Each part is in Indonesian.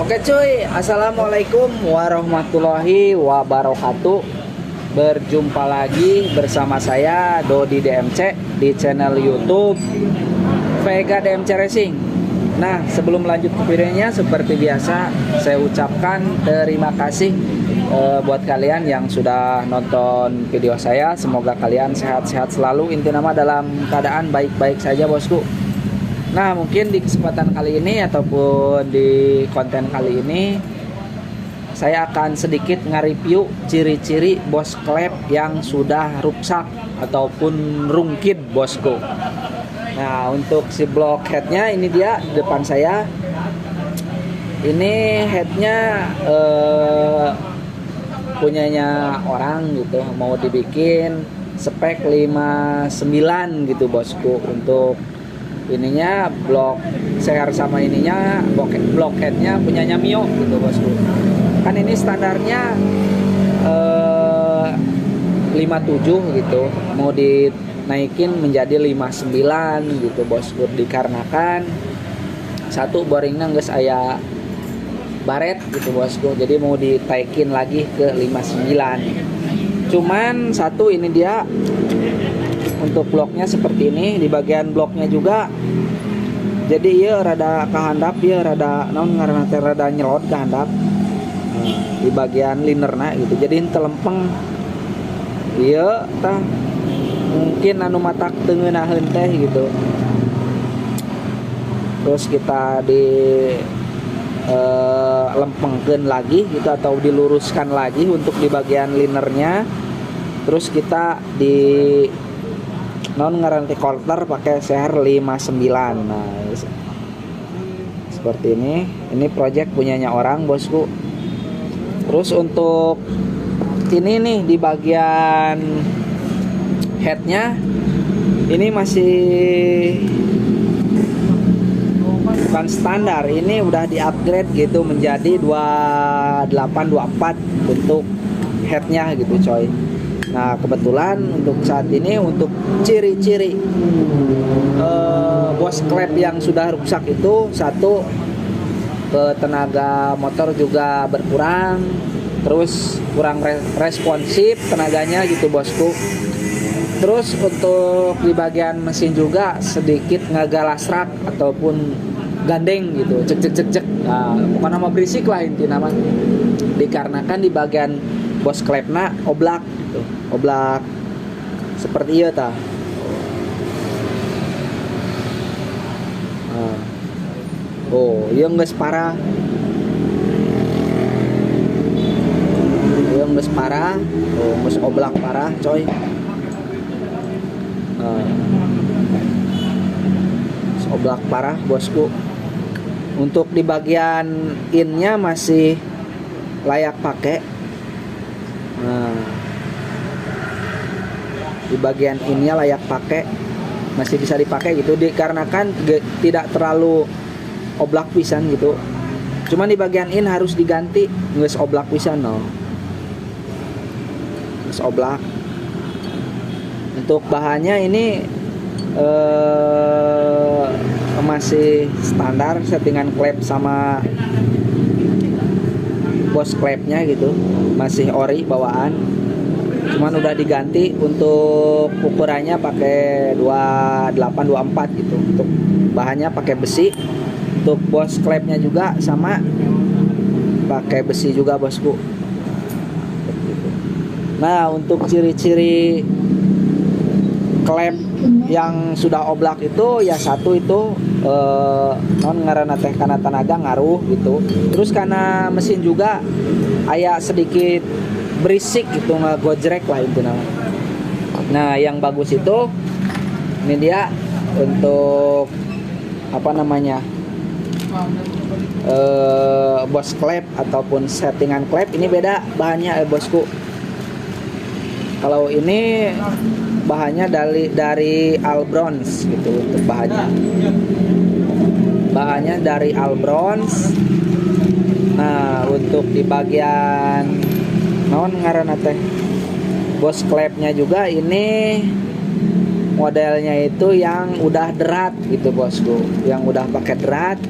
Oke cuy, assalamualaikum warahmatullahi wabarakatuh. Berjumpa lagi bersama saya Dodi DMC di channel YouTube Vega DMC Racing. Nah, sebelum lanjut ke videonya, seperti biasa saya ucapkan terima kasih buat kalian yang sudah nonton video saya. Semoga kalian sehat-sehat selalu, inti nama dalam keadaan baik-baik saja bosku. Nah, mungkin di kesempatan kali ini ataupun di konten kali ini saya akan sedikit nge-review ciri-ciri Boss Clap yang sudah rusak ataupun rungkit bosku. Nah, untuk si block headnya ini dia di depan saya. Ini headnya punyanya orang gitu, mau dibikin spek 59 gitu bosku. Untuk ininya blok share sama ininya block headnya punyanya Mio gitu bosku. Kan ini standarnya 57 gitu, mau dinaikin menjadi 59 gitu bosku, dikarenakan satu boringnya nggak aya baret gitu bosku, jadi mau ditaikin lagi ke 59. Cuman satu ini dia untuk bloknya seperti ini, di bagian bloknya juga jadi iya rada kehandap, dia rada naon ngaranna teh rada nyelot kehandap di bagian linerna gitu, jadi telempeng iya tah mungkin anu matak teungeunaheun teh gitu. Terus kita di lempengkeun lagi gitu atau diluruskan lagi untuk di bagian linernya. Terus kita di non ngaranti quarter pakai CR 59. Nah, seperti ini. Ini project punyanya orang bosku. Terus untuk ini nih di bagian headnya ini masih bukan standar, ini udah di upgrade gitu menjadi 2824 untuk headnya gitu coy. Nah, kebetulan untuk saat ini untuk ciri-ciri Boss Clap yang sudah rusak itu, satu, tenaga motor juga berkurang, terus kurang responsif tenaganya gitu bosku. Terus untuk di bagian mesin juga sedikit ngagalasrak ataupun gandeng gitu, cek. Nah, bukan nama berisik lah inti nama, dikarenakan di bagian Boss Clapna oblak gitu. Oblak seperti iya ta. Oh, iya geus parah. Iya geus parah. Oh, geus oblak parah, coy. Oblak parah, bosku. Untuk di bagian innya masih layak pakai. Nah, di bagian innya layak pakai, masih bisa dipakai gitu, dikarenakan tidak terlalu oblak pisan gitu. Cuman di bagian in harus diganti, geus oblak pisan no. Geus oblak. Untuk bahannya ini masih standar settingan klep sama Boss Clapnya gitu, masih ori bawaan. Cuman udah diganti untuk ukurannya pakai 2824 gitu. Untuk bahannya pakai besi. Untuk Boss Clapnya juga sama pakai besi juga bosku. Nah, untuk ciri-ciri klep yang sudah oblak itu ya satu itu non ngaranna teh kana tenaga ngaruh gitu. Terus karena mesin juga aya sedikit berisik gitu, ngegojrek lah itu namanya. Nah, yang bagus itu ini dia untuk apa namanya Boss Clap ataupun settingan klep ini beda bahannya bosku. Kalau ini bahannya dari Albrons gitu untuk bahannya dari Albrons. Nah, untuk di bagian naon ngaranna teh Boss Clapnya juga ini modelnya itu yang udah derat gitu bosku, yang udah pakai derat.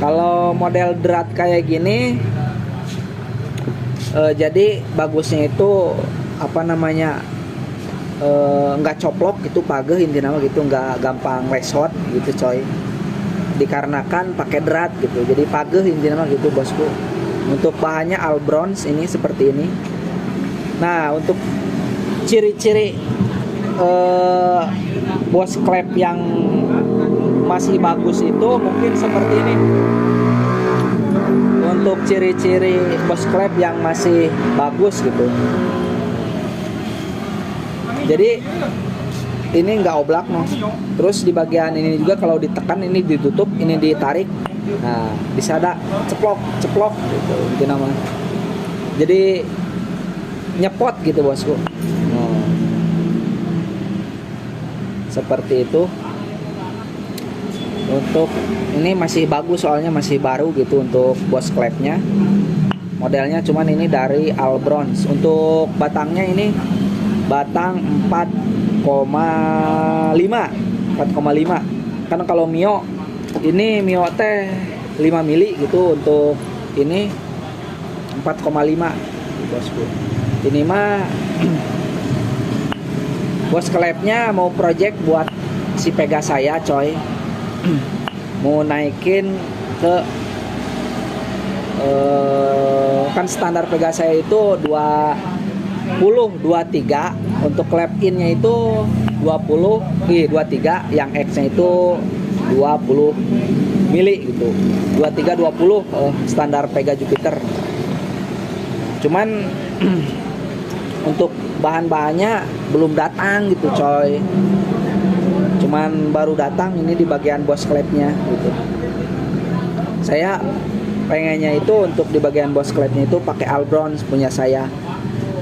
Kalau model drat kayak gini jadi bagusnya itu apa namanya, nggak coplok gitu, pageh intinya gitu, nggak gampang resort gitu coy, dikarenakan pakai drat gitu, jadi pageh intinya gitu bosku. Untuk bahannya Albronz ini seperti ini. Nah, untuk ciri-ciri bos klep yang masih bagus itu mungkin seperti ini. Untuk ciri-ciri bos klep yang masih bagus gitu, jadi ini nggak oblak no. Terus di bagian ini juga kalau ditekan ini ditutup, ini ditarik, nah bisa ada ceplok gitu, itu namanya. Jadi nyepot gitu bosku. Nah, seperti itu. Untuk ini masih bagus soalnya masih baru gitu untuk bos klepnya. Modelnya cuman ini dari Albronz. Untuk batangnya ini batang 4,5. Kan kalau Mio ini Mio teh 5 mili gitu, untuk ini 4,5 bosku. Ini mah bos klepnya mau project buat si Pega saya coy. Mau naikin ke kan standar Pega saya itu 23. Untuk klep innya itu 23, yang X nya itu 20 mili gitu, 23-20 standar Pega Jupiter. Cuman untuk bahan-bahannya belum datang gitu coy, cuman baru datang ini di bagian bos klepnya gitu. Saya pengennya itu untuk di bagian bos klepnya itu pakai Albronz punya saya.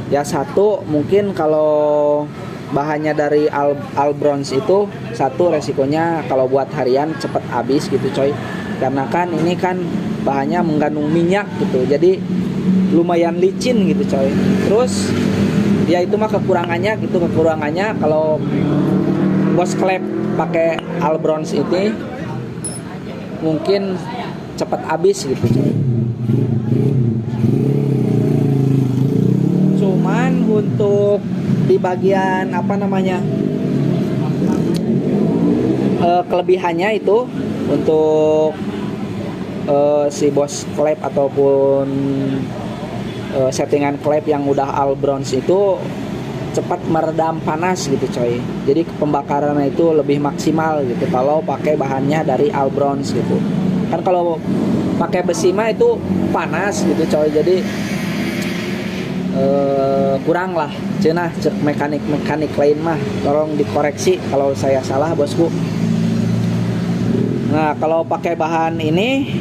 Ya satu mungkin kalau bahannya dari Albronz itu satu resikonya kalau buat harian cepet habis gitu coy, karena kan ini kan bahannya mengandung minyak gitu, jadi lumayan licin gitu coy. Terus ya itu mah kekurangannya gitu, kalau bos klep pakai Albronz ini mungkin cepat habis gitu. Cuman untuk di bagian apa namanya, kelebihannya itu untuk si bos klep ataupun settingan klep yang udah Albronz itu cepat meredam panas gitu coy. Jadi pembakarannya itu lebih maksimal gitu kalau pakai bahannya dari Albronz gitu. Kan kalau pakai besi mah itu panas gitu coy. Jadi kurang lah cenah cek mekanik lain mah tolong dikoreksi kalau saya salah bosku. Nah, kalau pakai bahan ini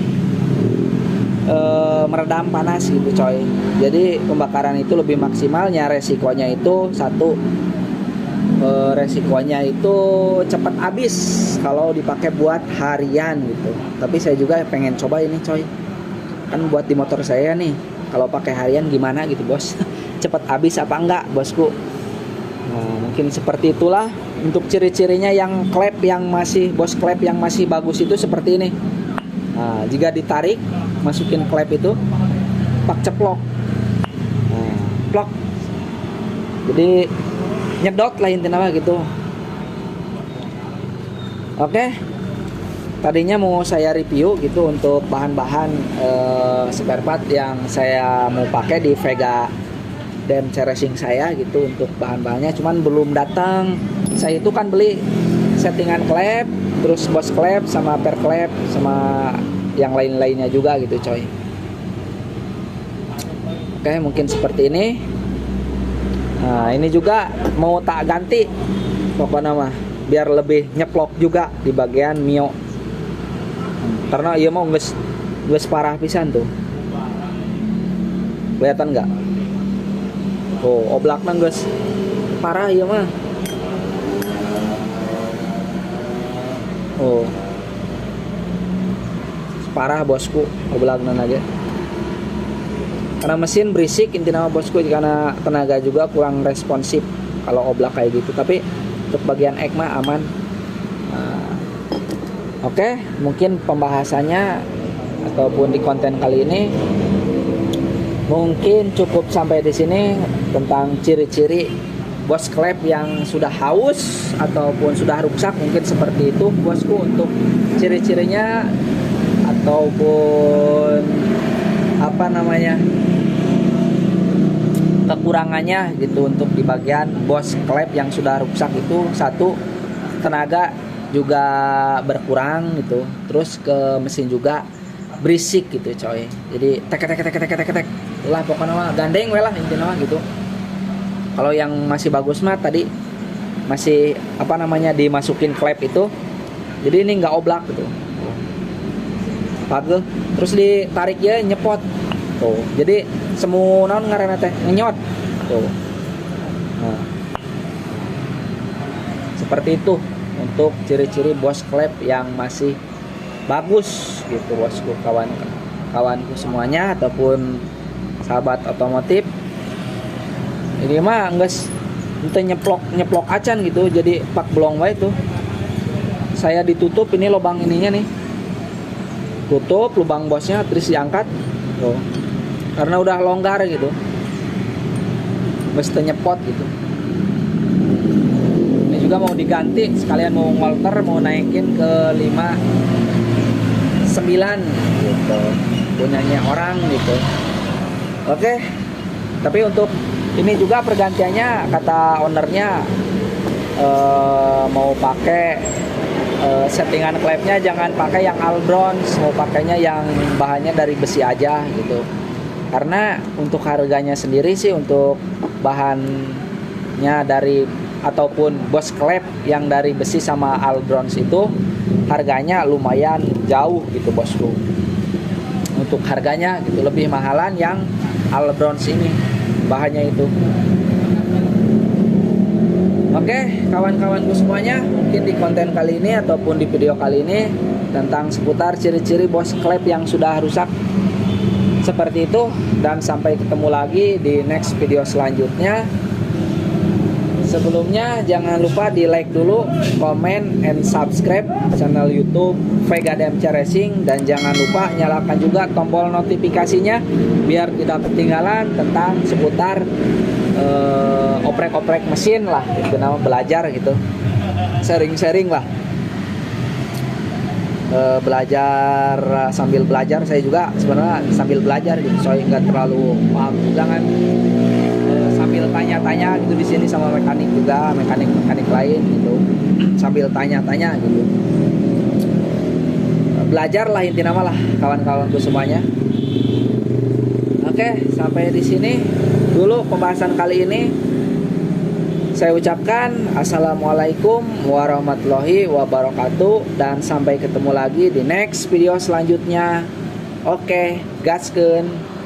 meredam panas gitu coy, jadi pembakaran itu lebih maksimalnya. Resikonya itu satu, resikonya itu cepat habis kalau dipakai buat harian gitu. Tapi saya juga pengen coba ini coy, kan buat di motor saya nih, kalau pakai harian gimana gitu bos, cepat habis apa enggak bosku. Nah, mungkin seperti itulah untuk ciri-cirinya. Yang klep yang masih bos klep yang masih bagus itu seperti ini. Nah, jika ditarik masukin klep itu pak ceplok, nah, plok, jadi nyedot lah intinya gitu. Oke, tadinya mau saya review gitu untuk bahan-bahan spare part yang saya mau pakai di Vega DMC Racing saya gitu. Untuk bahan-bahannya cuman belum datang. Saya itu kan beli settingan klep, terus bos klep sama per klep sama yang lain-lainnya juga gitu coy. Oke, mungkin seperti ini. Nah, ini juga mau tak ganti pokoknya mah biar lebih nyeplok juga di bagian Mio, karena iya mau nges parah pisan tuh. Kelihatan nggak? Oh, oblaknya nges parah iya mah. Oh, parah bosku oblaknya aja. Karena mesin berisik intinya bosku, karena tenaga juga kurang responsif kalau oblak kayak gitu. Tapi untuk bagian ek mah aman. Nah, oke, mungkin pembahasannya ataupun di konten kali ini. Mungkin cukup sampai di sini tentang ciri-ciri bos klep yang sudah haus ataupun sudah rusak, mungkin seperti itu bosku untuk ciri-cirinya ataupun apa namanya kekurangannya gitu. Untuk di bagian bos klep yang sudah rusak itu, satu, tenaga juga berkurang gitu, terus ke mesin juga berisik gitu coy, jadi tek lah pokoknya gandeng lah intinya gitu. Kalau yang masih bagus mah tadi masih apa namanya dimasukin klep itu, jadi ini nggak oblak gitu, pagel terus ditarik ya nyepot tuh, jadi semu naon ngaranna teh ngenyot tuh. Nah, seperti itu untuk ciri-ciri bos klep yang masih bagus gitu bosku, kawanku semuanya ataupun sahabat otomotif. Ini mah enggak ente nyeplok acan gitu, jadi pak belong wae tuh. Saya ditutup ini lubang ininya nih, tutup lubang bosnya terus diangkat tuh, karena udah longgar gitu, mesti nyepot gitu. Ini juga mau diganti sekalian, mau ngolter, mau naikin ke 5.9 gitu, punyanya orang gitu. Oke, tapi untuk ini juga pergantiannya kata ownernya mau pakai settingan klepnya jangan pakai yang Albronz, mau pakainya yang bahannya dari besi aja gitu. Karena untuk harganya sendiri sih, untuk bahannya dari ataupun bos klep yang dari besi sama Albronz itu harganya lumayan jauh gitu bosku. Untuk harganya gitu lebih mahalan yang Albronz ini bahannya itu. Oke, kawan-kawanku semuanya, mungkin di konten kali ini ataupun di video kali ini tentang seputar ciri-ciri bos klep yang sudah rusak seperti itu, dan sampai ketemu lagi di next video selanjutnya. Sebelumnya jangan lupa di like dulu, comment, and subscribe channel YouTube Vega DMC Racing, dan jangan lupa nyalakan juga tombol notifikasinya biar tidak ketinggalan tentang seputar oprek-oprek mesin lah, itu nama belajar gitu, sharing-sharing lah. Belajar sambil belajar, saya juga sebenarnya sambil belajar gitu, soalnya nggak terlalu paham juga kan. Sambil tanya-tanya gitu di sini sama mekanik juga, mekanik lain gitu, sambil tanya-tanya gitu. Belajar lah inti nama lah kawan-kawanku semuanya. Oke, sampai di sini dulu pembahasan kali ini. Saya ucapkan assalamualaikum warahmatullahi wabarakatuh, dan sampai ketemu lagi di next video selanjutnya. Oke, gaskeun.